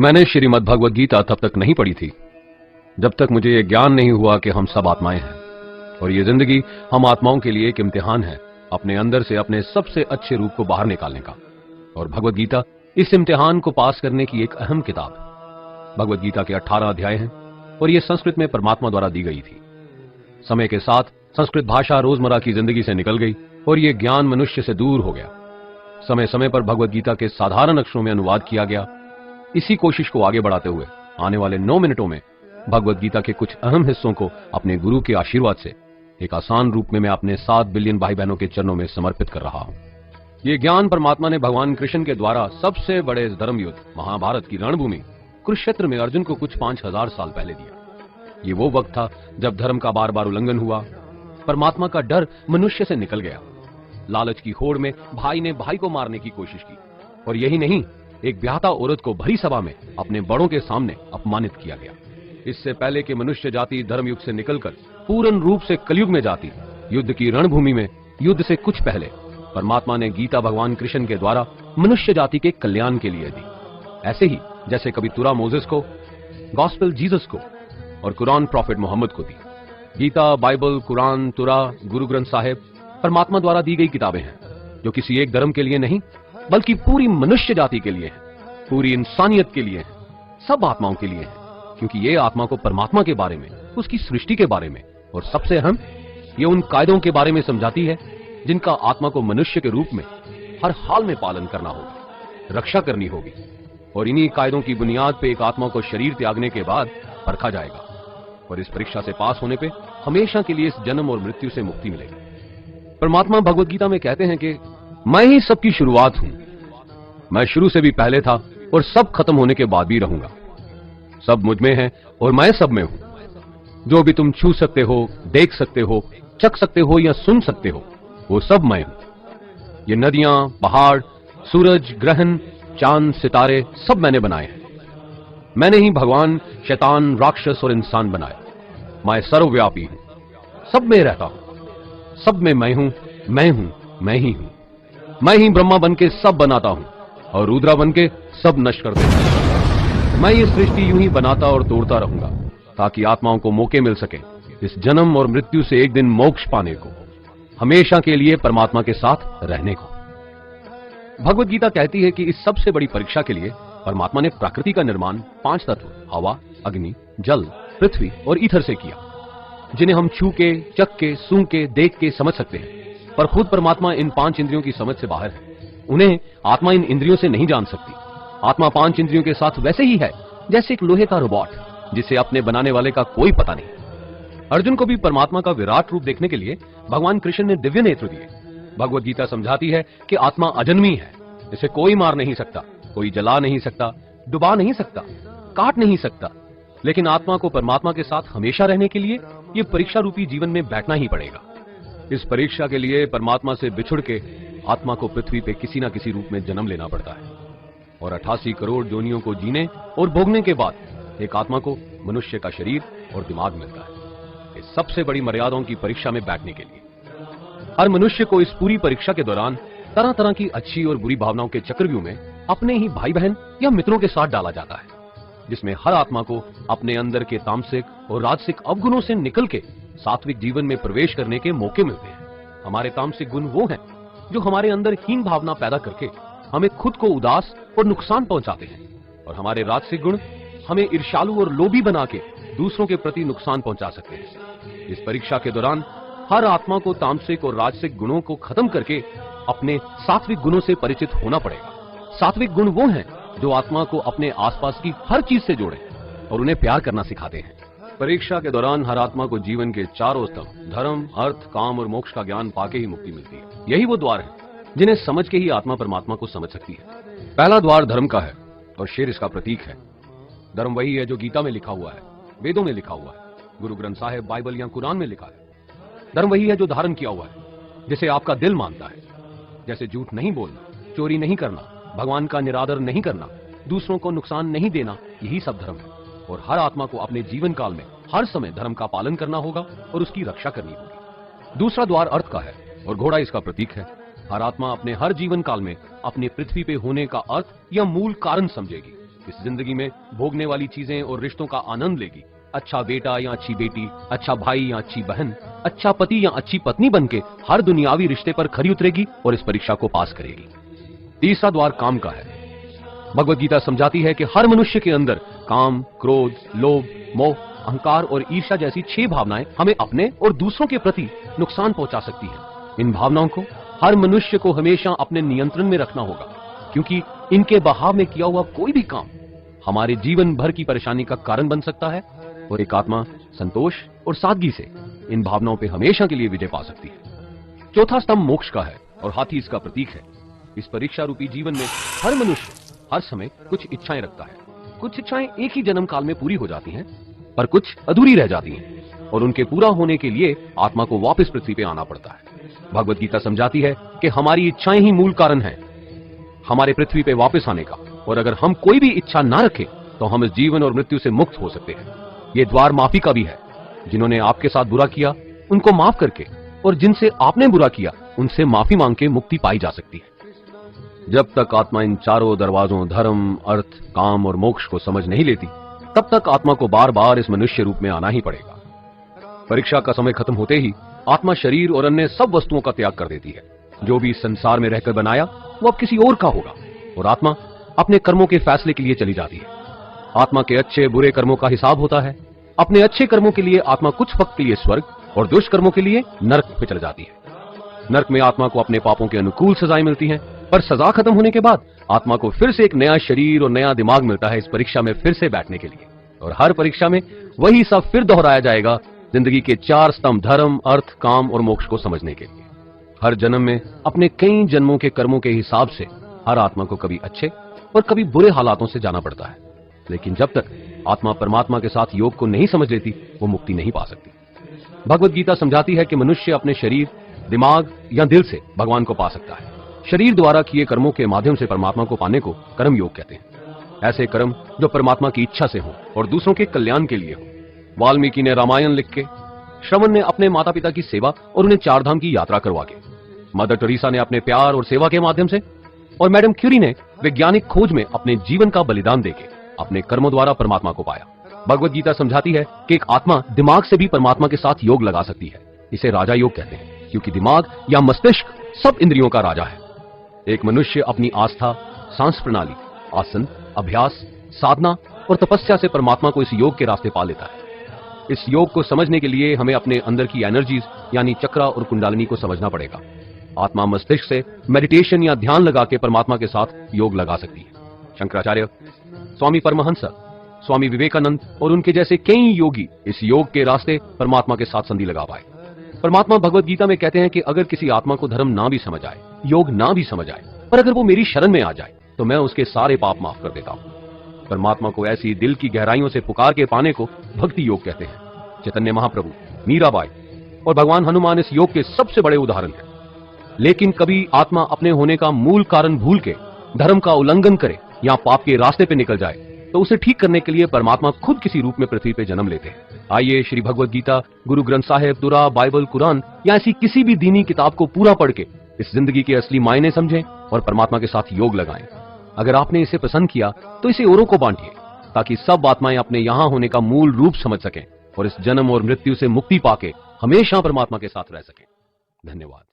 मैंने श्रीमद् भगवद गीता तब तक नहीं पढ़ी थी जब तक मुझे यह ज्ञान नहीं हुआ कि हम सब आत्माएं हैं और ये जिंदगी हम आत्माओं के लिए एक इम्तिहान है अपने अंदर से अपने सबसे अच्छे रूप को बाहर निकालने का। और भगवद गीता इस इम्तिहान को पास करने की एक अहम किताब। भगवद गीता के 18 अध्याय हैं और ये संस्कृत में परमात्मा द्वारा दी गई थी। समय के साथ संस्कृत भाषा रोजमर्रा की जिंदगी से निकल गई और ये ज्ञान मनुष्य से दूर हो गया। समय समय पर भगवद गीता के साधारण अक्षरों में अनुवाद किया गया। इसी कोशिश को आगे बढ़ाते हुए आने वाले 9 मिनटों में भगवद गीता के कुछ अहम हिस्सों को अपने गुरु के आशीर्वाद से एक आसान रूप में मैं अपने 7 बिलियन भाई बहनों के चरणों में समर्पित कर रहा हूं। ये ज्ञान परमात्मा ने भगवान कृष्ण के द्वारा सबसे बड़े धर्म युद्ध महाभारत की रणभूमि कुरुक्षेत्र में अर्जुन को कुछ 5000 साल पहले दिया। ये वो वक्त था जब धर्म का बार बार उल्लंघन हुआ, परमात्मा का डर मनुष्य से निकल गया। लालच की होड़ में भाई ने भाई को मारने की कोशिश की और यही नहीं, एक ब्याहता औरत को भरी सभा में अपने बड़ों के सामने अपमानित किया गया। इससे पहले कि मनुष्य जाति धर्म युग से निकलकर पूर्ण रूप से कलयुग में जाती, युद्ध की रणभूमि में युद्ध से कुछ पहले परमात्मा ने गीता भगवान कृष्ण के द्वारा मनुष्य जाति के कल्याण के लिए दी। ऐसे ही जैसे कभी तुरा मोसेस को, गॉस्पेल जीसस को और कुरान प्रॉफिट मोहम्मद को दी। गीता, बाइबल, कुरान, तुरा, गुरु ग्रंथ साहिब परमात्मा द्वारा दी गई किताबें हैं जो किसी एक धर्म के लिए नहीं बल्कि पूरी मनुष्य जाति के लिए है, पूरी इंसानियत के लिए है, सब आत्माओं के लिए है, क्योंकि ये आत्मा को परमात्मा के बारे में, उसकी सृष्टि के बारे में और सबसे अहम ये उन कायदों के बारे में समझाती है जिनका आत्मा को मनुष्य के रूप में हर हाल में पालन करना होगा, रक्षा करनी होगी। और इन्हीं कायदों की बुनियाद पे एक आत्मा को शरीर त्यागने के बाद परखा जाएगा और इस परीक्षा से पास होने पे हमेशा के लिए इस जन्म और मृत्यु से मुक्ति मिलेगी। परमात्मा भगवद गीता में कहते हैं कि मैं ही सबकी शुरुआत हूं, मैं शुरू से भी पहले था और सब खत्म होने के बाद भी रहूंगा। सब मुझ में है और मैं सब में हूं। जो भी तुम छू सकते हो, देख सकते हो, चख सकते हो या सुन सकते हो, वो सब मैं हूं। ये नदियां, पहाड़, सूरज, ग्रहण, चांद, सितारे सब मैंने बनाए हैं। मैंने ही भगवान, शैतान, राक्षस और इंसान बनाए। मैं सर्वव्यापी हूं, सब में रहता हूं, सब में मैं हूं, मैं ही हूं। मैं ही ब्रह्मा बनके सब बनाता हूं और रुद्रा बनके सब नष्ट कर देता हूं। मैं ये सृष्टि यूं ही बनाता और तोड़ता रहूंगा ताकि आत्माओं को मौके मिल सके इस जन्म और मृत्यु से एक दिन मोक्ष पाने को, हमेशा के लिए परमात्मा के साथ रहने को। भगवद गीता कहती है कि इस सबसे बड़ी परीक्षा के लिए परमात्मा ने प्रकृति का निर्माण 5 तत्व हवा, अग्नि, जल, पृथ्वी और ईथर से किया, जिन्हें हम छू के, चख के, सूंघ के, देख के समझ सकते हैं। पर खुद परमात्मा इन 5 इंद्रियों की समझ से बाहर है। उन्हें आत्मा इन इंद्रियों से नहीं जान सकती। आत्मा 5 इंद्रियों के साथ वैसे ही है जैसे एक लोहे का रोबोट जिसे अपने बनाने वाले का कोई पता नहीं। अर्जुन को भी परमात्मा का विराट रूप देखने के लिए भगवान कृष्ण ने दिव्य नेत्र दिए। भगवद गीता समझाती है कि आत्मा अजन्मी है, इसे कोई मार नहीं सकता, कोई जला नहीं सकता, डुबा नहीं सकता, काट नहीं सकता। लेकिन आत्मा को परमात्मा के साथ हमेशा रहने के लिए ये परीक्षा रूपी जीवन में बैठना ही पड़ेगा। इस परीक्षा के लिए परमात्मा से बिछुड़ के आत्मा को पृथ्वी पे किसी न किसी रूप में जन्म लेना पड़ता है और 88 करोड़ योनियों को जीने और भोगने के बाद एक आत्मा को मनुष्य का शरीर और दिमाग मिलता है इस सबसे बड़ी मर्यादाओं की परीक्षा में बैठने के लिए। हर मनुष्य को इस पूरी परीक्षा के दौरान तरह तरह की अच्छी और बुरी भावनाओं के चक्रव्यूह में अपने ही भाई बहन या मित्रों के साथ डाला जाता है, जिसमें हर आत्मा को अपने अंदर के तामसिक और राजसिक अवगुणों से निकल के सात्विक जीवन में प्रवेश करने के मौके मिलते हैं। हमारे तामसिक गुण वो हैं जो हमारे अंदर हीन भावना पैदा करके हमें खुद को उदास और नुकसान पहुंचाते हैं, और हमारे राजसिक गुण हमें ईर्ष्यालु और लोभी बना के दूसरों के प्रति नुकसान पहुंचा सकते हैं। इस परीक्षा के दौरान हर आत्मा को तामसिक और राजसिक गुणों को खत्म करके अपने सात्विक गुणों से परिचित होना पड़ेगा। सात्विक गुण वो हैं जो आत्मा को अपने आसपास की हर चीज से जोड़े और उन्हें प्यार करना सिखाते हैं। परीक्षा के दौरान हर आत्मा को जीवन के 4 स्तंभ धर्म, अर्थ, काम और मोक्ष का ज्ञान पाके ही मुक्ति मिलती है। यही वो द्वार है जिन्हें समझ के ही आत्मा परमात्मा को समझ सकती है। पहला द्वार धर्म का है और शेर इसका प्रतीक है। धर्म वही है जो गीता में लिखा हुआ है, वेदों में लिखा हुआ है, गुरु ग्रंथ साहिब, बाइबल या कुरान में लिखा है। धर्म वही है जो धारण किया हुआ है, जिसे आपका दिल मानता है, जैसे झूठ नहीं बोलना, चोरी नहीं करना, भगवान का निरादर नहीं करना, दूसरों को नुकसान नहीं देना, यही सब धर्म है। और हर आत्मा को अपने जीवन काल में हर समय धर्म का पालन करना होगा और उसकी रक्षा करनी होगी। दूसरा द्वार अर्थ का है और घोड़ा इसका प्रतीक है। हर आत्मा अपने हर जीवन काल में अपने पृथ्वी पे होने का अर्थ या मूल कारण समझेगी इस जिंदगी में भोगने वाली चीजें और रिश्तों का आनंद लेगी। अच्छा बेटा या अच्छी बेटी, अच्छा भाई या अच्छी बहन, अच्छा पति या अच्छी पत्नी बनके हर दुनियावी रिश्ते पर खरी उतरेगी और इस परीक्षा को पास करेगी। तीसरा द्वार काम का है। भगवत गीता समझाती है कि हर मनुष्य के अंदर काम, क्रोध, लोभ, मोह, अहंकार और ईर्ष्या जैसी 6 भावनाएं हमें अपने और दूसरों के प्रति नुकसान पहुंचा सकती हैं। इन भावनाओं को हर मनुष्य को हमेशा अपने नियंत्रण में रखना होगा, क्योंकि इनके बहाव में किया हुआ कोई भी काम हमारे जीवन भर की परेशानी का कारण बन सकता है और एक आत्मा संतोष और सादगी से इन भावनाओं पे हमेशा के लिए विजय पा सकती है। चौथा स्तंभ मोक्ष का है और हाथी इसका प्रतीक है। इस परीक्षा रूपी जीवन में हर मनुष्य हर समय कुछ इच्छाएं रखता है। कुछ इच्छाएं एक ही जन्म काल में पूरी हो जाती हैं, पर कुछ अधूरी रह जाती हैं और उनके पूरा होने के लिए आत्मा को वापस पृथ्वी पे आना पड़ता है। भगवत गीता समझाती है कि हमारी इच्छाएं ही मूल कारण है हमारे पृथ्वी पे वापस आने का, और अगर हम कोई भी इच्छा ना रखें तो हम इस जीवन और मृत्यु से मुक्त हो सकते हैं। ये द्वार माफी का भी है। जिन्होंने आपके साथ बुरा किया उनको माफ करके और जिनसे आपने बुरा किया उनसे माफी मांग के मुक्ति पाई जा सकती है। जब तक आत्मा इन चारों दरवाजों धर्म, अर्थ, काम और मोक्ष को समझ नहीं लेती, तब तक आत्मा को बार बार इस मनुष्य रूप में आना ही पड़ेगा। परीक्षा का समय खत्म होते ही आत्मा शरीर और अन्य सब वस्तुओं का त्याग कर देती है। जो भी संसार में रहकर बनाया वो अब किसी और का होगा और आत्मा अपने कर्मों के फैसले के लिए चली जाती है। आत्मा के अच्छे बुरे कर्मों का हिसाब होता है। अपने अच्छे कर्मों के लिए आत्मा कुछ वक्त के लिए स्वर्ग और दुष्कर्मों के लिए नरक पे चली जाती है। नरक में आत्मा को अपने पापों के अनुकूल सजाएं मिलती हैं, पर सजा खत्म होने के बाद आत्मा को फिर से एक नया शरीर और नया दिमाग मिलता है इस परीक्षा में फिर से बैठने के लिए। और हर परीक्षा में वही सब फिर दोहराया जाएगा, जिंदगी के 4 स्तंभ धर्म, अर्थ, काम और मोक्ष को समझने के लिए। हर जन्म में अपने कई जन्मों के कर्मों के हिसाब से हर आत्मा को कभी अच्छे और कभी बुरे हालातों से जाना पड़ता है, लेकिन जब तक आत्मा परमात्मा के साथ योग को नहीं समझ लेती वो मुक्ति नहीं पा सकती। भगवत गीता समझाती है कि मनुष्य अपने शरीर, दिमाग या दिल से भगवान को पा सकता है। शरीर द्वारा किए कर्मों के माध्यम से परमात्मा को पाने को कर्म योग कहते हैं। ऐसे कर्म जो परमात्मा की इच्छा से हो और दूसरों के कल्याण के लिए हो। वाल्मीकि ने रामायण लिख के, श्रवण ने अपने माता पिता की सेवा और उन्हें 4 धाम की यात्रा करवा के, मदर टेरेसा ने अपने प्यार और सेवा के माध्यम से, और मैडम क्यूरी ने वैज्ञानिक खोज में अपने जीवन का बलिदान देके अपने कर्मों द्वारा परमात्मा को पाया। भगवत गीता समझाती है कि एक आत्मा दिमाग से भी परमात्मा के साथ योग लगा सकती है। इसे राजा योग कहते हैं, क्योंकि दिमाग या मस्तिष्क सब इंद्रियों का राजा है। एक मनुष्य अपनी आस्था, सांस प्रणाली, आसन, अभ्यास, साधना और तपस्या से परमात्मा को इस योग के रास्ते पा लेता है। इस योग को समझने के लिए हमें अपने अंदर की एनर्जीज यानी चक्रा और कुंडलिनी को समझना पड़ेगा। आत्मा मस्तिष्क से मेडिटेशन या ध्यान लगा के परमात्मा के साथ योग लगा सकती है। शंकराचार्य, स्वामी परमहंस, स्वामी विवेकानंद और उनके जैसे कई योगी इस योग के रास्ते परमात्मा के साथ संधि लगा पाए। परमात्मा भगवत गीता में कहते हैं कि अगर किसी आत्मा को धर्म ना भी समझ आए, योग ना भी समझ आए, पर अगर वो मेरी शरण में आ जाए तो मैं उसके सारे पाप माफ कर देता हूँ। परमात्मा को ऐसी दिल की गहराइयों से पुकार के पाने को भक्ति योग कहते हैं। चैतन्य महाप्रभु, मीराबाई और भगवान हनुमान इस योग के सबसे बड़े उदाहरण हैं। लेकिन कभी आत्मा अपने होने का मूल कारण भूल के धर्म का उल्लंघन करे या पाप के रास्ते पे निकल जाए तो उसे ठीक करने के लिए परमात्मा खुद किसी रूप में पृथ्वी पे जन्म लेते हैं। आइए श्री भगवत गीता, गुरु ग्रंथ साहिब, तुरा, बाइबल, कुरान या ऐसी किसी भी दीनी किताब को पूरा पढ़ के इस जिंदगी के असली मायने समझें और परमात्मा के साथ योग लगाएं। अगर आपने इसे पसंद किया तो इसे औरों को बांटिए, ताकि सब आत्माएं अपने यहां होने का मूल रूप समझ सकें और इस जन्म और मृत्यु से मुक्ति पाके हमेशा परमात्मा के साथ रह सकें। धन्यवाद।